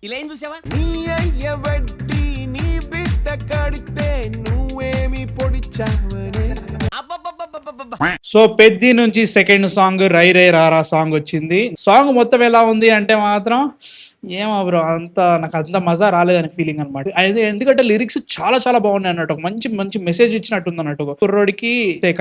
ఇలా ఏం చూసావా? నీ అయ్య వడ్డీ నీ బిడ్డ కడితే నువ్వేమి పొడిచావనే. సో పెద్ది నుంచి సెకండ్ సాంగ్ రై రై రారా సాంగ్ వచ్చింది. సాంగ్ మొత్తం ఎలా ఉంది అంటే మాత్రం ఏమో బ్రో, నాకు అంత మజా రాలేదని ఫీలింగ్ అనమాట. ఎందుకంటే లిరిక్స్ చాలా చాలా బాగున్నాయి అన్నట్టు, ఒక మంచి మంచి మెసేజ్ ఇచ్చినట్టు ఉంది అన్నట్టు. కుర్రోడికి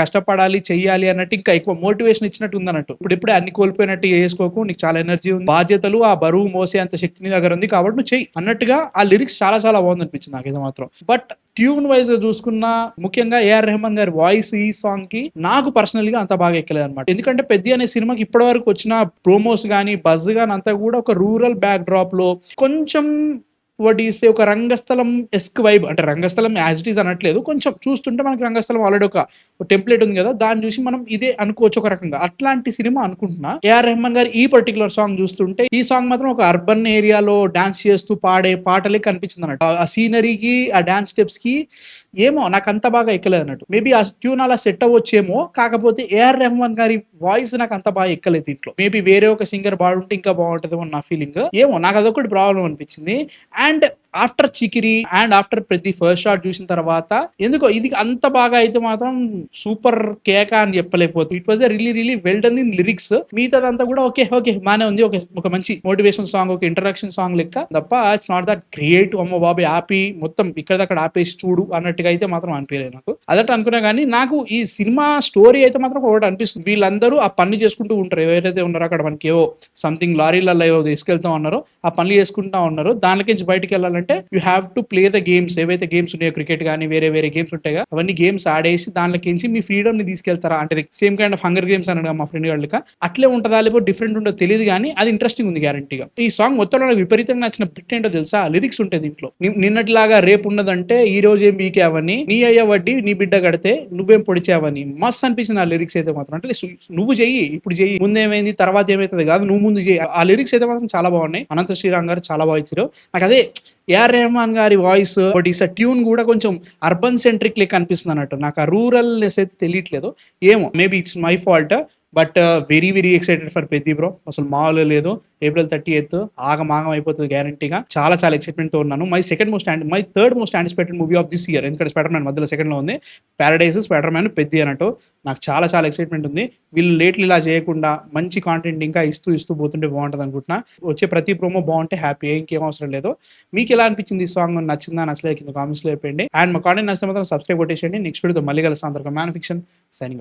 కష్టపడాలి చెయ్యాలి అన్నట్టు ఇంకా ఎక్కువ మోటివేషన్ ఇచ్చినట్టు ఉంది అన్నట్టు. ఇప్పుడే అన్ని కోల్పోయినట్టు చేసుకోకు, నీకు చాలా ఎనర్జీ ఉంది, బాధ్యతలు ఆ బరువు మోసే అంత శక్తి నీ దగ్గర ఉంది కాబట్టి నువ్వు చెయ్యి అన్నట్టుగా ఆ లిరిక్స్ చాలా చాలా బాగుంది అనిపించింది నాకు ఇది మాత్రం. బట్ ట్యూన్ వైజ్ గా చూసుకున్నా, ముఖ్యంగా ఏఆర్ రెహమాన్ గారి వాయిస్ ఈ సాంగ్ కి నాకు పర్సనల్ గా అంత బాగా ఎక్కలేదు అనమాట. ఎందుకంటే పెద్ద అనే సినిమాకి ఇప్పటి వరకు వచ్చిన ప్రోమోస్ గానీ బజ్ గానీ అంతా కూడా ఒక రూరల్ బ్యాక్ డ్రాప్ లో కొంచెం వడిసే ఒక రంగస్థలం ఎస్క్ వైబ్, అంటే రంగస్థలం యాజ్ ఇట్ ఈస్ అనట్లేదు, కొంచెం చూస్తుంటే మనకి రంగస్థలం ఆల్రెడీ ఒక టెంప్లెట్ ఉంది కదా, దాన్ని చూసి మనం ఇదే అనుకోవచ్చు ఒక రకంగా. అట్లాంటి సినిమా అనుకుంటున్నా. ఏఆర్ రెహమాన్ గారు ఈ పర్టికులర్ సాంగ్ చూస్తుంటే, ఈ సాంగ్ మాత్రం ఒక అర్బన్ ఏరియాలో డాన్స్ చేస్తూ పాడే పాటలే కనిపించింది అన్నట్టు. ఆ సీనరీకి ఆ డాన్స్ స్టెప్స్ కి ఏమో నాకు అంత బాగా ఎక్కలేదు అన్నట్టు. మేబీ ఆ ట్యూన్ అలా సెట్ అవ్వచ్చేమో, కాకపోతే ఏఆర్ రెహమాన్ గారి వాయిస్ నాకు అంత బాగా ఎక్కలేదు దీంట్లో. మేబీ వేరే ఒక సింగర్ బాగుంటే ఇంకా బాగుంటుందేమో నా ఫీలింగ్. ఏమో నాకు అదొకటి ప్రాబ్లం అనిపించింది. And after Chikiri and after ప్రతి ఫస్ట్ షాట్ చూసిన తర్వాత ఎందుకో ఇది అంత బాగా అయితే మాత్రం సూపర్ కేక అని చెప్పలేకపోతుంది. It was really really well done in lyrics. మిగతాదంతా కూడా ఓకే బానే ఉంది, ఒక మంచి మోటివేషన్ సాంగ్, ఒక ఇంట్రడక్షన్ సాంగ్ లెక్క తప్ప ఇట్స్ నాట్ దట్ క్రియేట్ అమ్మో బాబు ఆపి మొత్తం ఇక్కడ ఆపేసి చూడు అన్నట్టుగా అయితే మాత్రం అనిపించలేదు నాకు. అదట్టు అనుకున్నా కానీ నాకు ఈ సినిమా స్టోరీ అయితే మాత్రం ఒకటి అనిపిస్తుంది. వీళ్ళందరూ ఆ పనులు చేసుకుంటూ ఉంటారు, ఎవరైతే ఉన్నారో అక్కడ మనకి ఏవో సంథింగ్ లారీలలో ఏవో తీసుకెళ్తా ఉన్నారో ఆ పనులు చేసుకుంటా ఉన్నారు. దానికించి బయటకు వెళ్ళాలంటే you have to play the games. ఏవైతే గేమ్స్ ఉన్నాయో క్రికెట్ కానీ వేరే గేమ్స్ ఉంటాయి, అవన్నీ గేమ్స్ ఆడేసి దానిలోకించి మీ ఫ్రీడమ్ ని తీసుకెళ్తారా అంటే same kind of hunger games అన్నాడు మా ఫ్రెండ్ వాళ్ళకి. అట్లే ఉంటుందా లేకపోతే డిఫరెంట్ ఉంటుందో తెలియదు కానీ అది ఇంట్రెస్టింగ్ ఉంది గ్యారంటీగా. ఈ సాంగ్ మొత్తంలో నాకు విపరీతంగా నచ్చిన బిట్ ఏంటో తెలుసా, లిరిక్స్ ఉంటాయి దీంట్లో. నిన్నటిలాగా రేపు ఉన్నదంటే ఈ రోజు ఏం బీకేవని, నీ అయ్య వడ్డీ నీ బిడ్డ కడితే నువ్వేం పొడిచావని. మస్త్ అనిపించింది ఆ లిరిక్స్ అయితే మాత్రం. అంటే నువ్వు చెయ్యి, ఇప్పుడు చెయ్యి, ముందేమైంది తర్వాత ఏమైతుంది కాదు, నువ్వు ముందు చెయ్యి. ఆ లిరిక్స్ అయితే మాత్రం చాలా బాగున్నాయి. అనంత శ్రీరామ్ గారు చాలా బాగా ఇచ్చారు. నాకు అదే ఏఆర్ రెహమాన్ గారి వాయిస్ ట్యూన్ కూడా కొంచెం అర్బన్ సెంట్రిక్ లెక్క అనిపిస్తుంది అన్నట్టు. నాకు ఆ రూరల్నెస్ అయితే తెలియట్లేదు, ఏమో maybe it's my fault. But very very excited for Peddi bro. అసలు మామూలు లేదు. April 30th ఆగమాగం అయిపోతుంది గ్యారంటీగా. చాలా చాలా ఎక్సైట్మెంట్ తో ఉన్నాను. My third most anticipated movie of this year. ఎందుకంటే స్పైడర్ మ్యాన్ మధ్యలో సెకండ్ లో ఉంది, ప్యారడైజ్, స్పైడర్ మ్యాన్, పెద్ది అన్నట్టు. నాకు చాలా చాలా ఎక్సైట్మెంట్ ఉంది. వీళ్ళు లేట్లు ఇలా చేయకుండా మంచి కాంటెంట్ ఇంకా ఇస్తూ పోతుంటే బాగుంటుంది అనుకుంటున్నా. వచ్చే ప్రతి ప్రోమో బాగుంటే హ్యాపీ, ఇంకేం అవసరం లేదు. మీకు ఎలా అనిపించింది ఈ సాంగ్, నచ్చిందా నచ్చలేదు కింద కామెంట్స్ లో చెప్పండి. అండ్ మా కాంటెంట్ నచ్చితే మాత్రం సబ్స్క్రైబ్ కొట్టేసేయండి. నెక్స్ట్ వీడియోతో మళ్ళీ కలుస్తాం. Man fiction signing off.